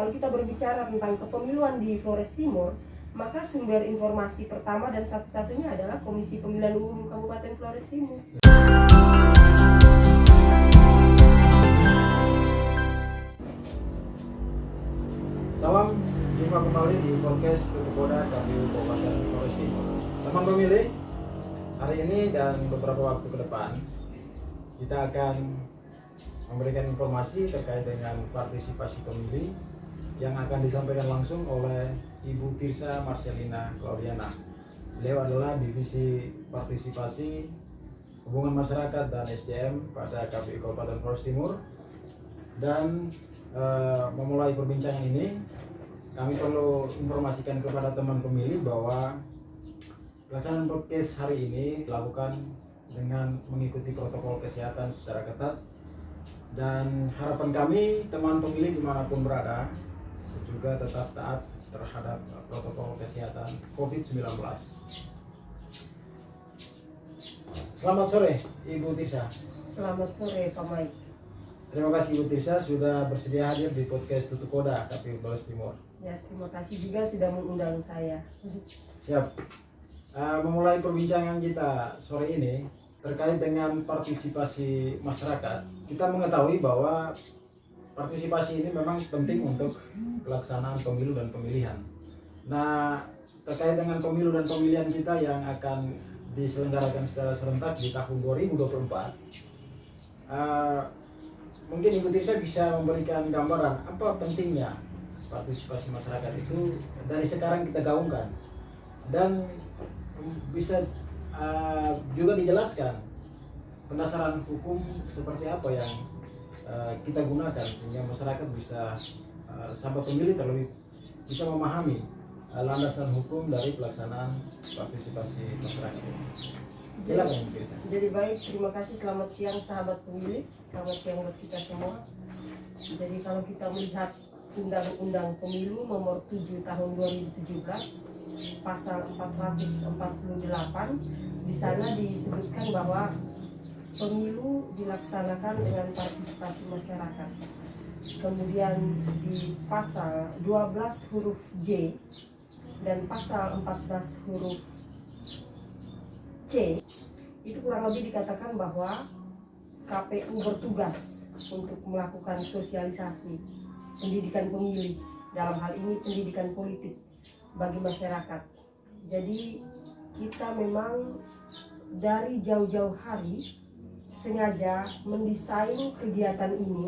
kalau kita berbicara tentang kepemiluan di Flores Timur, maka sumber informasi pertama dan satu-satunya adalah Komisi Pemilihan Umum Kabupaten Flores Timur. Salam jumpa kembali di podcast Tutup Koda KPU Kabupaten Flores Timur. Teman pemilih, hari ini dan beberapa waktu ke depan kita akan memberikan informasi terkait dengan partisipasi pemilih yang akan disampaikan langsung oleh Ibu Tirsa Marcelina Claudiana. Beliau adalah Divisi Partisipasi Hubungan Masyarakat dan SDM pada KPU Kabupaten Flores Timur. Dan memulai perbincangan ini, kami perlu informasikan kepada teman pemilih bahwa pelaksanaan podcast hari ini dilakukan dengan mengikuti protokol kesehatan secara ketat, dan harapan kami teman pemilih dimanapun berada juga tetap taat terhadap protokol kesehatan COVID-19. Selamat sore Ibu Tirsa. Selamat sore Pak Mike. Terima kasih Ibu Tirsa sudah bersedia hadir di podcast Tutup Koda KPU Flores Timur. Ya, terima kasih juga sudah mengundang saya. Siap. Memulai perbincangan kita sore ini terkait dengan partisipasi masyarakat. Kita mengetahui bahwa partisipasi ini memang penting untuk pelaksanaan pemilu dan pemilihan. Nah, terkait dengan pemilu dan pemilihan kita yang akan diselenggarakan secara serentak di tahun 2024, mungkin Ibu Tirsa bisa memberikan gambaran apa pentingnya partisipasi masyarakat itu dari sekarang kita gaungkan, dan bisa juga dijelaskan pendasaran hukum seperti apa yang kita gunakan sehingga masyarakat bisa sahabat pemilih terlebih bisa memahami landasan hukum dari pelaksanaan partisipasi masyarakat. Silakan Ibu Tirsa. Jadi baik, terima kasih. Selamat siang sahabat pemilih, selamat siang buat kita semua. Jadi kalau kita melihat Undang-Undang Pemilu Nomor 7 Tahun 2017 Pasal 448, di sana disebutkan bahwa pemilu dilaksanakan dengan partisipasi masyarakat. Kemudian di pasal 12 huruf J dan pasal 14 huruf C itu kurang lebih dikatakan bahwa KPU bertugas untuk melakukan sosialisasi pendidikan pemilih, dalam hal ini pendidikan politik bagi masyarakat. Jadi kita memang dari jauh-jauh hari sengaja mendesain kegiatan ini,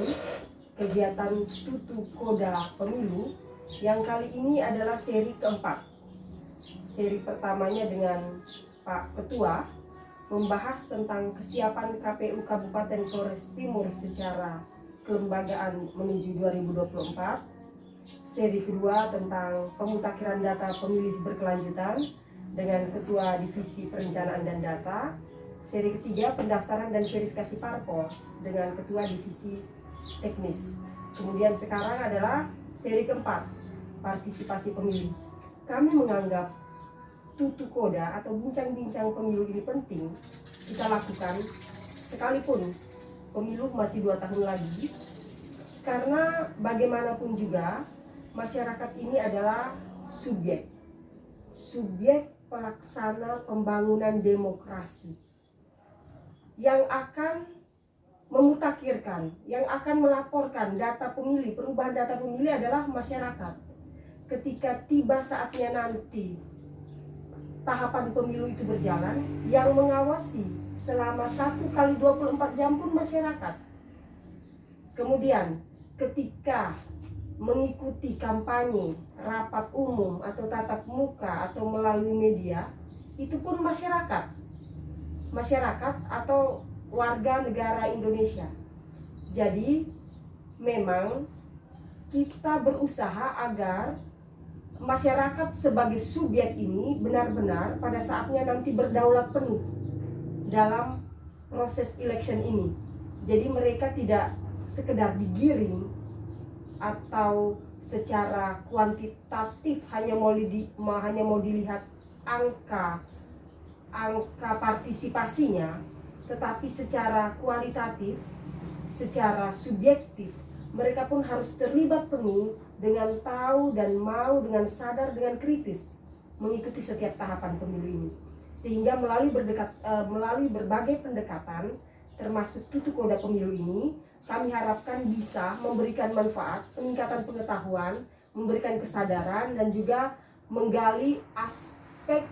kegiatan Tutup Koda Pemilu, yang kali ini adalah seri keempat. Seri pertamanya dengan Pak Ketua membahas tentang kesiapan KPU Kabupaten Flores Timur secara kelembagaan menuju 2024. Seri kedua tentang pemutakhiran data pemilih berkelanjutan dengan Ketua Divisi Perencanaan dan Data. Seri ketiga pendaftaran dan verifikasi parpol dengan Ketua Divisi Teknis. Kemudian sekarang adalah seri keempat, partisipasi pemilih. Kami menganggap Tutup Koda atau bincang-bincang pemilu ini penting kita lakukan sekalipun pemilu masih 2 tahun lagi, karena bagaimanapun juga masyarakat ini adalah subjek pelaksana pembangunan demokrasi yang akan memutakhirkan, yang akan melaporkan data pemilih. Perubahan data pemilih adalah masyarakat. Ketika tiba saatnya nanti tahapan pemilu itu berjalan, yang mengawasi selama 1 kali 24 jam pun masyarakat. Kemudian ketika mengikuti kampanye, rapat umum atau tatap muka atau melalui media, itu pun masyarakat atau warga negara Indonesia. Jadi memang kita berusaha agar masyarakat sebagai subjek ini benar-benar pada saatnya nanti berdaulat penuh dalam proses election ini. Jadi mereka tidak sekedar digiring atau secara kuantitatif hanya mau dilihat angka partisipasinya, tetapi secara kualitatif, secara subjektif mereka pun harus terlibat penuh dengan tahu dan mau dengan sadar dengan kritis mengikuti setiap tahapan pemilu ini. Sehingga melalui berbagai pendekatan termasuk tutup koda pemilu ini, kami harapkan bisa memberikan manfaat, peningkatan pengetahuan, memberikan kesadaran, dan juga menggali aspek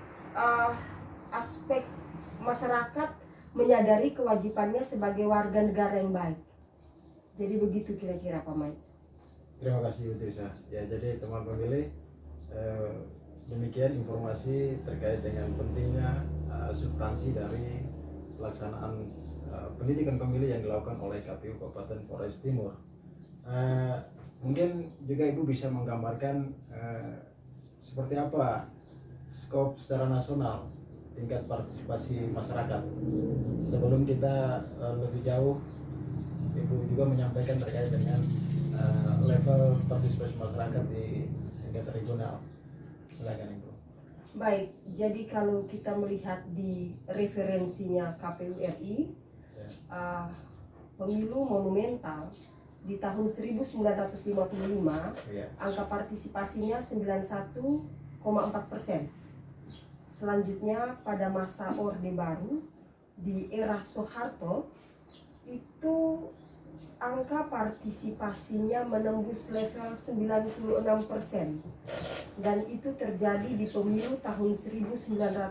masyarakat menyadari kewajibannya sebagai warga negara yang baik. Jadi begitu kira-kira Pak Mike. Terima kasih Bu Tirsa. Ya, jadi teman pemilih, demikian informasi terkait dengan pentingnya substansi dari pelaksanaan pendidikan pemilih yang dilakukan oleh KPU Kabupaten Flores Timur. Mungkin juga Ibu bisa menggambarkan seperti apa skop secara nasional tingkat partisipasi masyarakat. Sebelum kita lebih jauh, Ibu juga menyampaikan terkait dengan level partisipasi masyarakat di tingkat regional. Silakan Ibu. Baik, jadi kalau kita melihat di referensinya KPU RI, pemilu monumental di tahun 1955, angka partisipasinya 91,4%. Selanjutnya pada masa Orde Baru di era Soeharto itu angka partisipasinya menembus level 96%, dan itu terjadi di pemilu tahun 1971,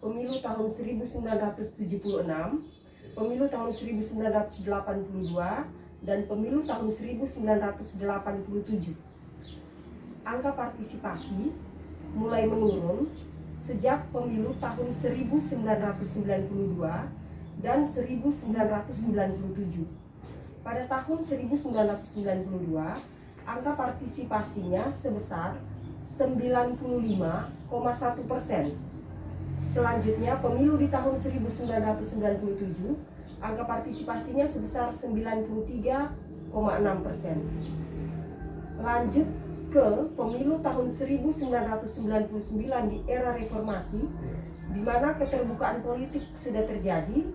pemilu tahun 1976, pemilu tahun 1982, dan pemilu tahun 1987. Angka partisipasi mulai menurun sejak pemilu tahun 1992 dan 1997. Pada tahun 1992, angka partisipasinya sebesar 95,1%. Selanjutnya, pemilu di tahun 1997, angka partisipasinya sebesar 93,6%. Lanjut ke pemilu tahun 1999 di era reformasi, di mana keterbukaan politik sudah terjadi,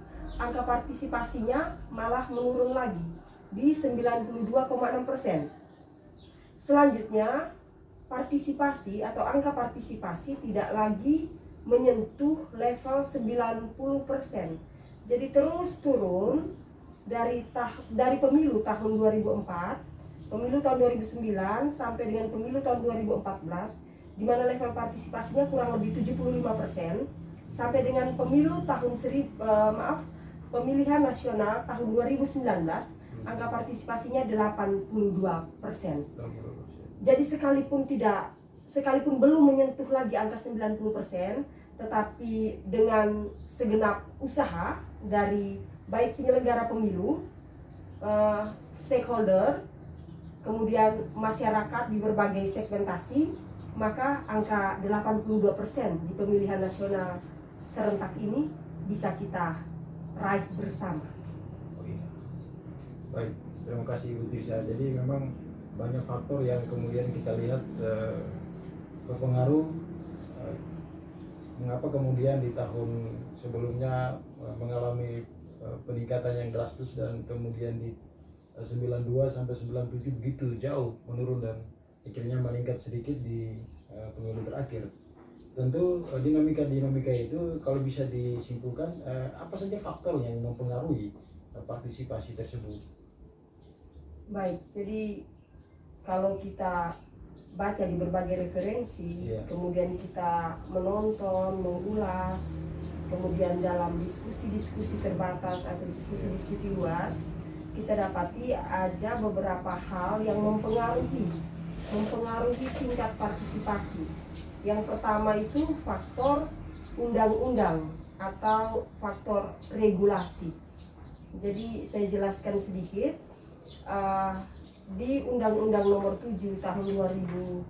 angka partisipasinya malah menurun lagi di 92,6%. Selanjutnya, partisipasi atau angka partisipasi tidak lagi menyentuh level 90%. Jadi terus turun dari pemilu tahun 2004, pemilu tahun 2009 sampai dengan pemilu tahun 2014, di mana level partisipasinya kurang lebih 75%, sampai dengan pemilu tahun pemilihan nasional tahun 2019, angka partisipasinya 82%. Jadi sekalipun belum menyentuh lagi angka 90%, tetapi dengan segenap usaha dari baik penyelenggara pemilu, stakeholder, kemudian masyarakat di berbagai segmentasi, maka angka 82% di pemilihan nasional serentak ini bisa kita raih bersama. Baik, terima kasih Bu Tirsa. Jadi memang banyak faktor yang kemudian kita lihat berpengaruh mengapa kemudian di tahun sebelumnya mengalami peningkatan yang drastis, dan kemudian di 92 sampai 97 begitu jauh menurun dan akhirnya meningkat sedikit di pemilu terakhir. Tentu dinamika itu kalau bisa disimpulkan, apa saja faktor yang mempengaruhi partisipasi tersebut? Baik, jadi kalau kita baca di berbagai referensi, kemudian kita menonton, mengulas, kemudian dalam diskusi-diskusi terbatas atau diskusi-diskusi luas, kita dapati ada beberapa hal yang mempengaruhi tingkat partisipasi. Yang pertama itu faktor undang-undang atau faktor regulasi. Jadi saya jelaskan sedikit. Di Undang-Undang Nomor 7 Tahun 2017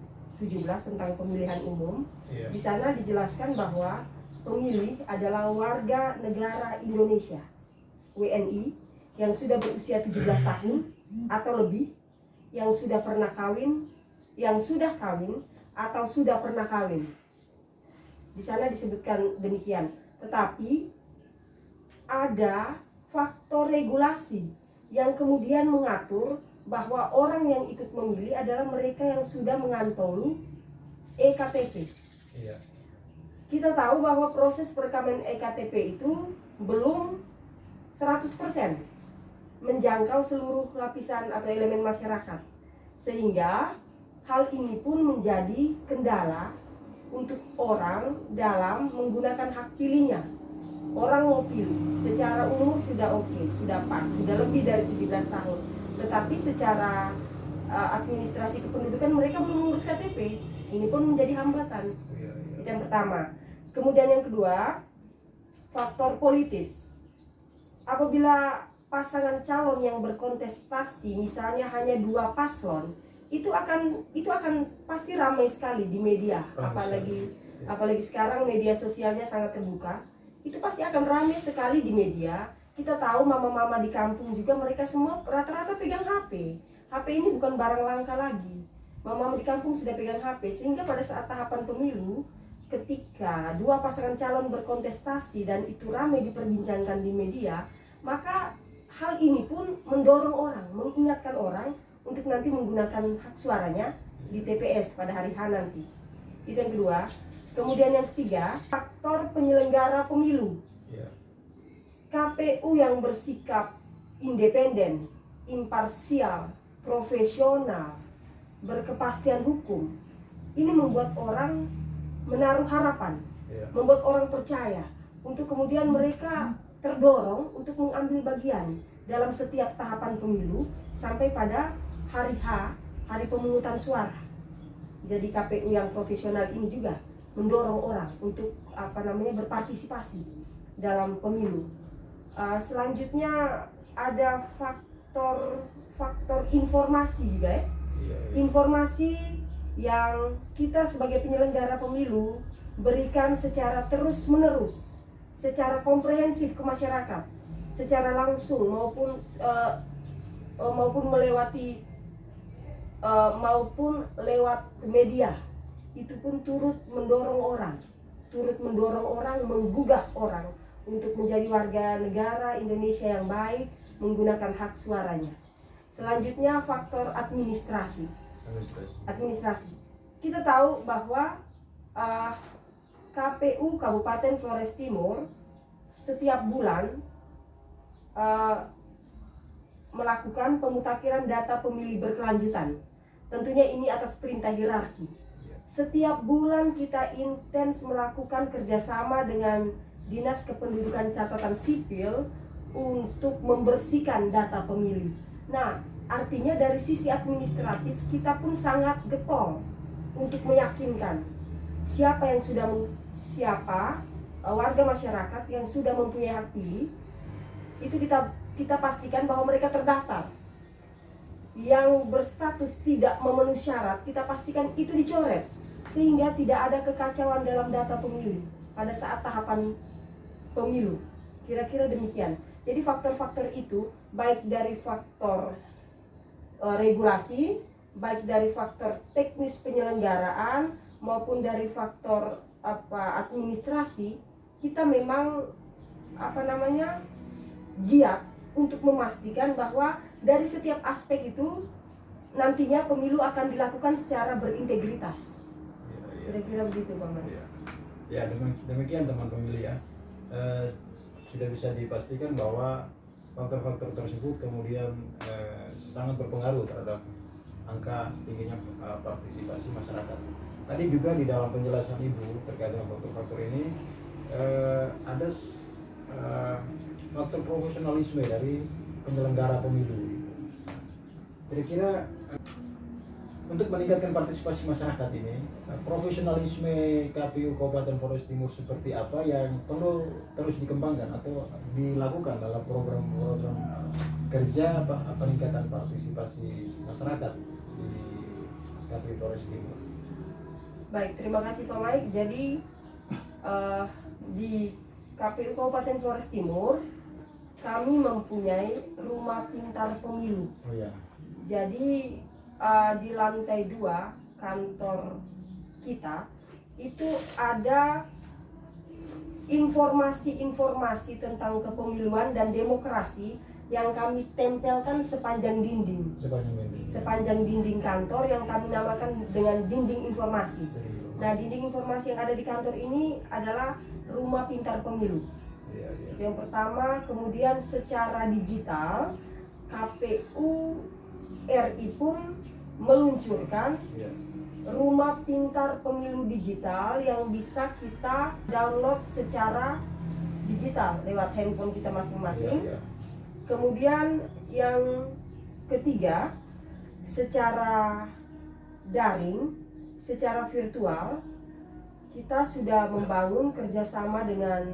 tentang Pemilihan Umum, di sana dijelaskan bahwa pemilih adalah warga negara Indonesia (WNI) yang sudah berusia 17 tahun atau lebih, yang sudah pernah kawin, yang sudah kawin atau sudah pernah kawin. Di sana disebutkan demikian. Tetapi ada faktor regulasi yang kemudian mengatur bahwa orang yang ikut memilih adalah mereka yang sudah mengantongi EKTP. Iya. Kita tahu bahwa proses perekaman EKTP itu belum 100% menjangkau seluruh lapisan atau elemen masyarakat. Sehingga hal ini pun menjadi kendala untuk orang dalam menggunakan hak pilihnya. Orang mau pilih, secara umur sudah oke, sudah pas, sudah lebih dari 17 tahun. Tetapi secara administrasi kependudukan mereka belum mengurus KTP. Ini pun menjadi hambatan. Itu yang pertama. Kemudian yang kedua, faktor politis. Apabila pasangan calon yang berkontestasi misalnya hanya 2 paslon, itu akan pasti ramai sekali di media. Apalagi sekarang media sosialnya sangat terbuka. Itu pasti akan ramai sekali di media. Kita tahu mama-mama di kampung juga mereka semua rata-rata pegang HP. HP ini bukan barang langka lagi. Mama-mama di kampung sudah pegang HP, sehingga pada saat tahapan pemilu, ketika 2 pasangan calon berkontestasi dan itu ramai diperbincangkan di media, maka hal ini pun mendorong orang, mengingatkan orang untuk nanti menggunakan hak suaranya di TPS pada hari H nanti. Itu yang kedua. Kemudian yang ketiga, faktor penyelenggara pemilu. KPU yang bersikap independen, imparsial, profesional, berkepastian hukum. Ini membuat orang menaruh harapan, membuat orang percaya untuk kemudian mereka terdorong untuk mengambil bagian dalam setiap tahapan pemilu sampai pada hari H, hari pemungutan suara. Jadi KPU yang profesional ini juga mendorong orang untuk berpartisipasi dalam pemilu. Selanjutnya ada faktor informasi juga ya. Informasi yang kita sebagai penyelenggara pemilu berikan secara terus-menerus, secara komprehensif ke masyarakat, secara langsung maupun lewat media. Itu pun turut mendorong orang, menggugah orang untuk menjadi warga negara Indonesia yang baik, menggunakan hak suaranya. Selanjutnya faktor administrasi. Kita tahu bahwa KPU Kabupaten Flores Timur setiap bulan melakukan pemutakhiran data pemilih berkelanjutan. Tentunya ini atas perintah hierarki. Setiap bulan kita intens melakukan kerjasama dengan Dinas Kependudukan Catatan Sipil untuk membersihkan data pemilih. Nah, artinya dari sisi administratif kita pun sangat getol untuk meyakinkan warga masyarakat yang sudah mempunyai hak pilih, itu kita pastikan bahwa mereka terdaftar. Yang berstatus tidak memenuhi syarat, kita pastikan itu dicoret, sehingga tidak ada kekacauan dalam data pemilih pada saat tahapan pemilu. Kira-kira demikian. Jadi faktor-faktor itu, baik dari faktor regulasi, baik dari faktor teknis penyelenggaraan maupun dari faktor administrasi, kita memang giat untuk memastikan bahwa dari setiap aspek itu nantinya pemilu akan dilakukan secara berintegritas. Kira-kira begitu, Bang. Ya, demikian teman pemilih ya. Sudah bisa dipastikan bahwa faktor-faktor tersebut kemudian sangat berpengaruh terhadap angka tingginya partisipasi masyarakat. Tadi juga di dalam penjelasan Ibu terkait dengan faktor-faktor ini ada faktor profesionalisme dari penyelenggara pemilu. Kira-kira untuk meningkatkan partisipasi masyarakat ini, profesionalisme KPU Kabupaten Flores Timur seperti apa yang perlu terus dikembangkan atau dilakukan dalam program-program kerja peningkatan partisipasi masyarakat di KPU Flores Timur? Baik, terima kasih Pak Mike. Jadi di KPU Kabupaten Flores Timur kami mempunyai rumah pintar pemilu. Oh ya. Jadi di lantai 2 kantor kita itu ada informasi-informasi tentang kepemiluan dan demokrasi yang kami tempelkan sepanjang dinding kantor yang kami namakan dengan dinding informasi. Nah, dinding informasi yang ada di kantor ini adalah rumah pintar pemilu. Yang pertama, kemudian secara digital KPU RI pun meluncurkan rumah pintar pemilu digital yang bisa kita download secara digital lewat handphone kita masing-masing. Kemudian yang ketiga, secara daring, secara virtual, kita sudah membangun kerjasama dengan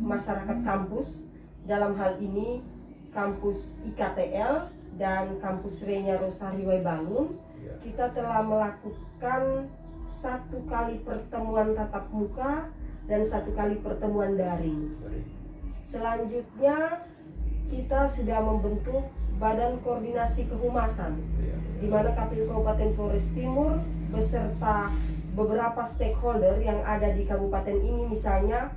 masyarakat kampus. Dalam hal ini kampus IKTL dan kampus Renya Rosari Waibangun. Kita telah melakukan 1 kali pertemuan tatap muka dan 1 kali pertemuan daring. Selanjutnya kita sudah membentuk Badan Koordinasi Kehumasan, di mana KPU Kabupaten Flores Timur beserta beberapa stakeholder yang ada di kabupaten ini, misalnya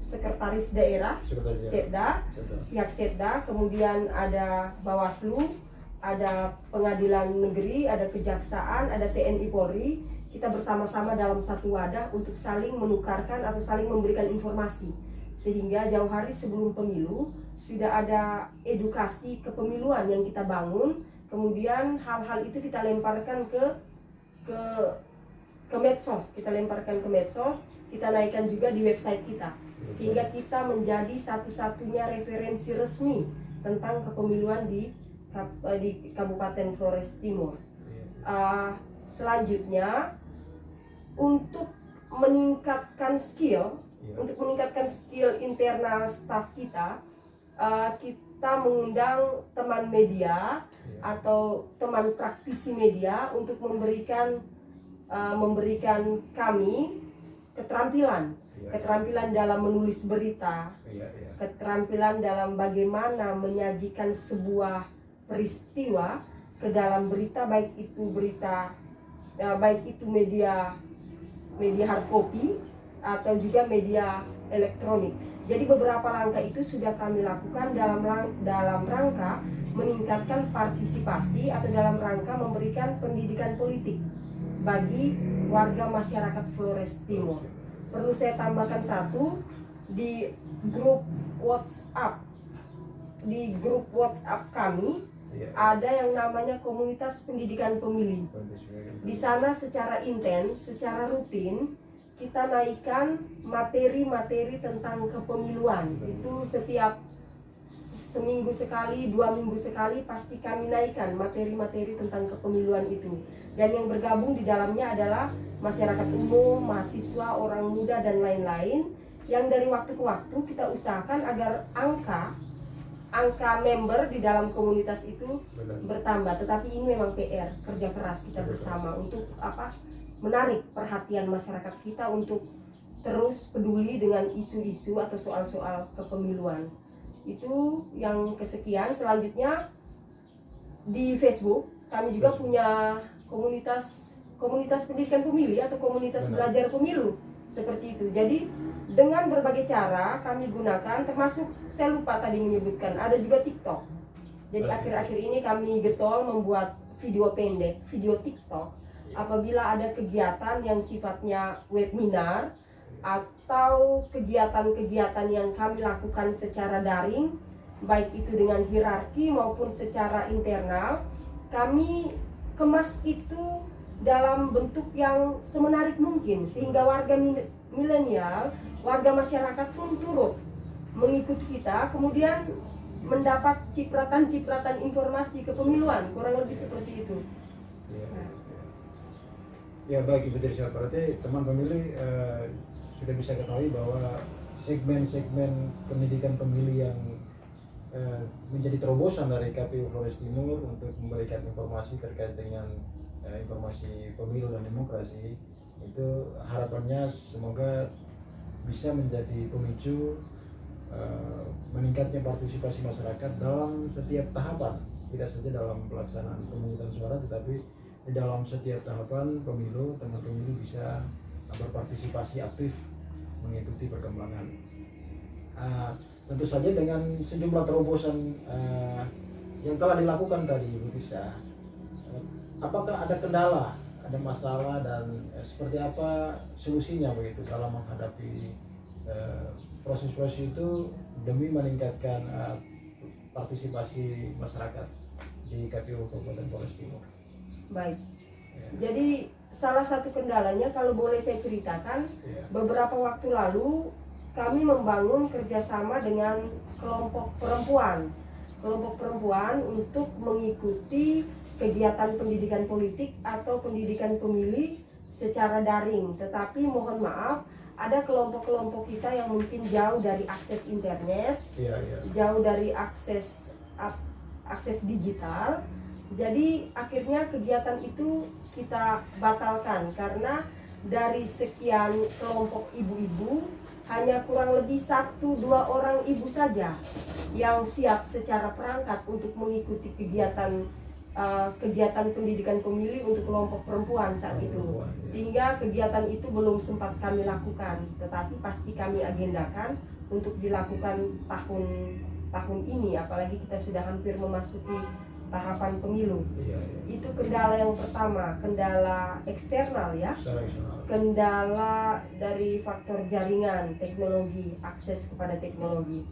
Sekretaris Daerah, Setda, pihak Setda, kemudian ada Bawaslu, ada Pengadilan Negeri, ada Kejaksaan, ada TNI Polri. Kita bersama-sama dalam satu wadah untuk saling menukarkan atau saling memberikan informasi, sehingga jauh hari sebelum pemilu sudah ada edukasi kepemiluan yang kita bangun. Kemudian hal-hal itu kita lemparkan ke medsos, kita naikkan juga di website kita, sehingga kita menjadi satu-satunya referensi resmi tentang kepemiluan di Kabupaten Flores Timur. Selanjutnya, untuk meningkatkan skill internal staf kita, kita mengundang teman media atau teman praktisi media untuk memberikan kami keterampilan dalam menulis berita, keterampilan dalam bagaimana menyajikan sebuah peristiwa ke dalam berita, baik itu media hard copy atau juga media elektronik. Jadi beberapa langkah itu sudah kami lakukan dalam rangka meningkatkan partisipasi atau dalam rangka memberikan pendidikan politik bagi warga masyarakat Flores Timur. Perlu saya tambahkan satu, di grup WhatsApp kami ada yang namanya komunitas pendidikan pemilih. Di sana secara intens, secara rutin kita naikkan materi-materi tentang kepemiluan. Itu setiap seminggu sekali, 2 minggu sekali pasti kami naikkan materi-materi tentang kepemiluan itu. Dan yang bergabung di dalamnya adalah masyarakat umum, mahasiswa, orang muda, dan lain-lain, yang dari waktu ke waktu kita usahakan agar angka member di dalam komunitas itu bertambah. Tetapi ini memang PR, kerja keras kita bersama untuk menarik perhatian masyarakat kita untuk terus peduli dengan isu-isu atau soal-soal kepemiluan. Itu yang kesekian. Selanjutnya di Facebook kami juga punya komunitas pendidikan pemilih atau komunitas belajar pemilu seperti itu. Jadi dengan berbagai cara kami gunakan, termasuk saya lupa tadi menyebutkan ada juga TikTok. Jadi akhir-akhir ini kami getol membuat video pendek, video TikTok apabila ada kegiatan yang sifatnya webinar atau kegiatan-kegiatan yang kami lakukan secara daring, baik itu dengan hierarki maupun secara internal, kami kemas itu dalam bentuk yang semenarik mungkin sehingga warga milenial, warga masyarakat pun turut mengikuti kita, kemudian mendapat cipratan-cipratan informasi kepemiluan, kurang lebih seperti itu. Ya baik Ibu Trisha, berarti teman pemilih sudah bisa ketahui bahwa segmen-segmen pendidikan pemilih yang menjadi terobosan dari KPU Flores Timur untuk memberikan informasi terkait dengan informasi pemilu dan demokrasi, itu harapannya semoga bisa menjadi pemicu meningkatnya partisipasi masyarakat dalam setiap tahapan, tidak saja dalam pelaksanaan pemungutan suara, tetapi di dalam setiap tahapan pemilu, teman pemilu bisa berpartisipasi aktif mengikuti perkembangan Tentu saja dengan sejumlah terobosan yang telah dilakukan tadi, Ibu bisa. Apakah ada kendala, ada masalah, dan seperti apa solusinya begitu dalam menghadapi proses-proses itu demi meningkatkan partisipasi masyarakat di KPU Kabupaten Flores Timur? Baik. Ya. Jadi salah satu kendalanya, kalau boleh saya ceritakan, Ya. beberapa waktu lalu kami membangun kerjasama dengan kelompok perempuan untuk mengikuti kegiatan pendidikan politik atau pendidikan pemilih secara daring. Tetapi mohon maaf, ada kelompok-kelompok kita yang mungkin jauh dari akses internet, Ya. jauh dari akses digital. Jadi akhirnya kegiatan itu kita batalkan karena dari sekian kelompok ibu-ibu hanya kurang lebih 1-2 orang ibu saja yang siap secara perangkat untuk mengikuti kegiatan pendidikan pemilih untuk kelompok perempuan saat itu. Sehingga kegiatan itu belum sempat kami lakukan, tetapi pasti kami agendakan untuk dilakukan tahun ini, apalagi kita sudah hampir memasuki tahapan pemilu. Itu kendala yang pertama, kendala eksternal ya. Kendala dari faktor jaringan, teknologi, akses kepada teknologi.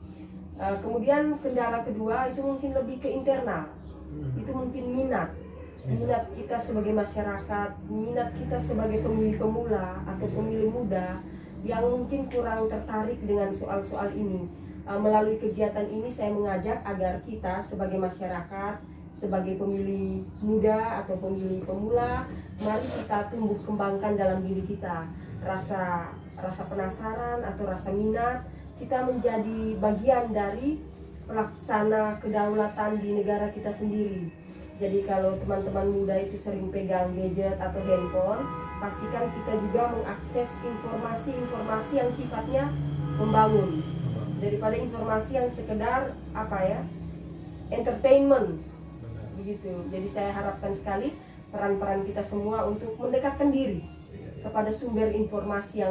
Kemudian kendala kedua itu mungkin lebih ke internal. Itu mungkin minat kita sebagai masyarakat, minat kita sebagai pemilih pemula atau pemilih muda yang mungkin kurang tertarik dengan soal-soal ini. Melalui kegiatan ini saya mengajak agar kita sebagai masyarakat, sebagai pemilih muda atau pemilih pemula, mari kita tumbuh kembangkan dalam diri kita rasa penasaran atau rasa minat, kita menjadi bagian dari pelaksana kedaulatan di negara kita sendiri. Jadi kalau teman-teman muda itu sering pegang gadget atau handphone, pastikan kita juga mengakses informasi-informasi yang sifatnya membangun daripada informasi yang sekedar entertainment begitu. Jadi saya harapkan sekali peran-peran kita semua untuk mendekatkan diri kepada sumber informasi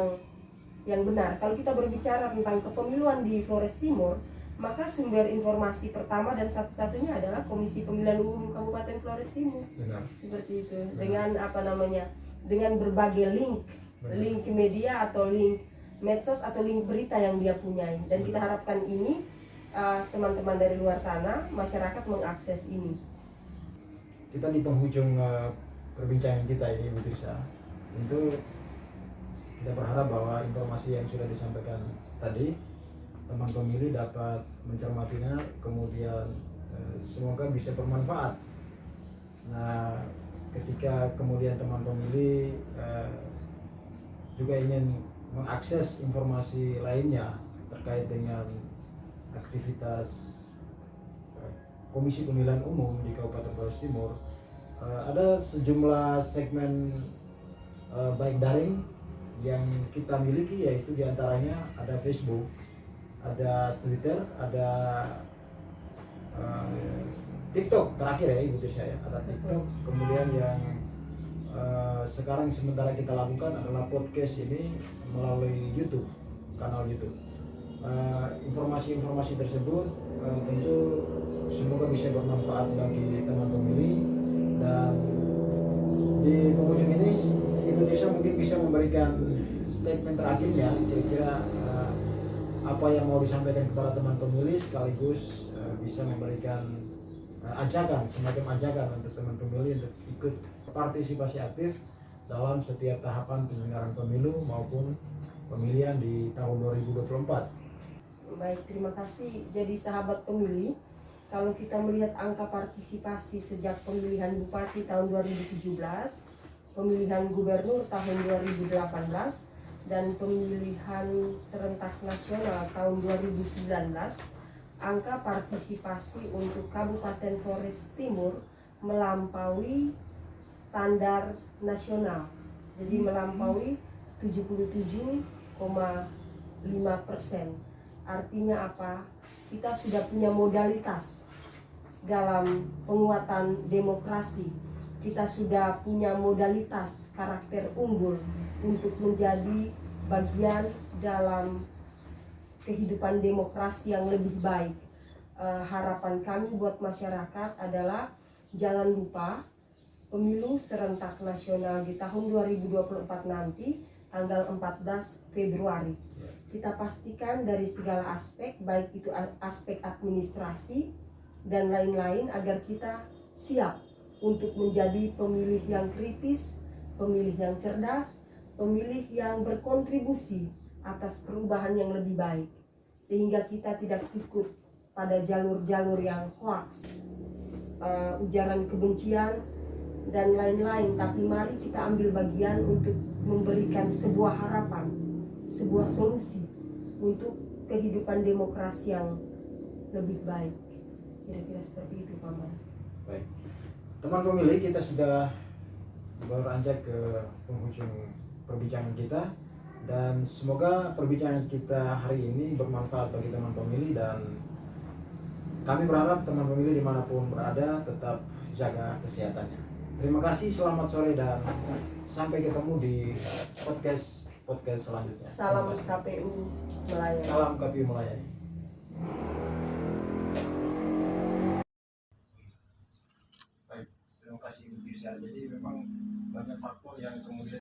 yang benar. Kalau kita berbicara tentang kepemiluan di Flores Timur, maka sumber informasi pertama dan satu-satunya adalah Komisi Pemilihan Umum Kabupaten Flores Timur. Benar. Seperti itu. Dengan dengan berbagai link media atau link medsos atau link berita yang dia punyai. Dan kita harapkan ini teman-teman dari luar sana, masyarakat mengakses ini. Kita di penghujung perbincangan kita ini, Bu Tirsa, tentu kita berharap bahwa informasi yang sudah disampaikan tadi teman pemilih dapat mencermatinya, kemudian semoga bisa bermanfaat. Nah, ketika kemudian teman pemilih juga ingin mengakses informasi lainnya terkait dengan aktivitas Komisi Pemilihan Umum di Kabupaten Flores Timur, ada sejumlah segmen baik daring yang kita miliki, yaitu diantaranya ada Facebook, ada Twitter, ada TikTok terakhir ya Ibu Tirsa ya, ada TikTok. Kemudian yang sekarang sementara kita lakukan adalah podcast ini melalui YouTube, kanal YouTube. Informasi-informasi tersebut tentu semoga bisa bermanfaat bagi teman pemilih. Dan di penghujung ini Ibu Tirsa mungkin bisa memberikan statement terakhirnya, kira-kira apa yang mau disampaikan kepada teman pemilih, sekaligus bisa memberikan semacam ajakan untuk teman pemilih untuk ikut partisipasi aktif dalam setiap tahapan penyelenggaraan pemilu maupun pemilihan di tahun 2024. Baik, terima kasih. Jadi sahabat pemilih, kalau kita melihat angka partisipasi sejak pemilihan bupati tahun 2017, pemilihan gubernur tahun 2018, dan pemilihan serentak nasional tahun 2019, angka partisipasi untuk Kabupaten Flores Timur melampaui standar nasional. Jadi melampaui 77,5%. Artinya apa? Kita sudah punya modalitas dalam penguatan demokrasi. Kita sudah punya modalitas karakter unggul untuk menjadi bagian dalam kehidupan demokrasi yang lebih baik. Harapan kami buat masyarakat adalah jangan lupa pemilu serentak nasional di tahun 2024 nanti tanggal 14 Februari. Kita pastikan dari segala aspek, baik itu aspek administrasi dan lain-lain, agar kita siap untuk menjadi pemilih yang kritis, pemilih yang cerdas, pemilih yang berkontribusi atas perubahan yang lebih baik, sehingga kita tidak ikut pada jalur-jalur yang hoax, ujaran kebencian dan lain-lain. Tapi mari kita ambil bagian untuk memberikan sebuah harapan, sebuah solusi untuk kehidupan demokrasi yang lebih baik. Kira-kira seperti itu, Paman. Baik, teman pemilih, kita sudah beranjak ke penghujung perbincangan kita, dan semoga perbincangan kita hari ini bermanfaat bagi teman pemilih, dan kami berharap teman pemilih dimanapun berada tetap jaga kesehatannya. Terima kasih, selamat sore, dan sampai ketemu di podcast selanjutnya. Salam KPU Melayani. Salam KPU Melayani. Baik, terima kasih Ibu Tirsa. Jadi memang banyak faktor yang kemudian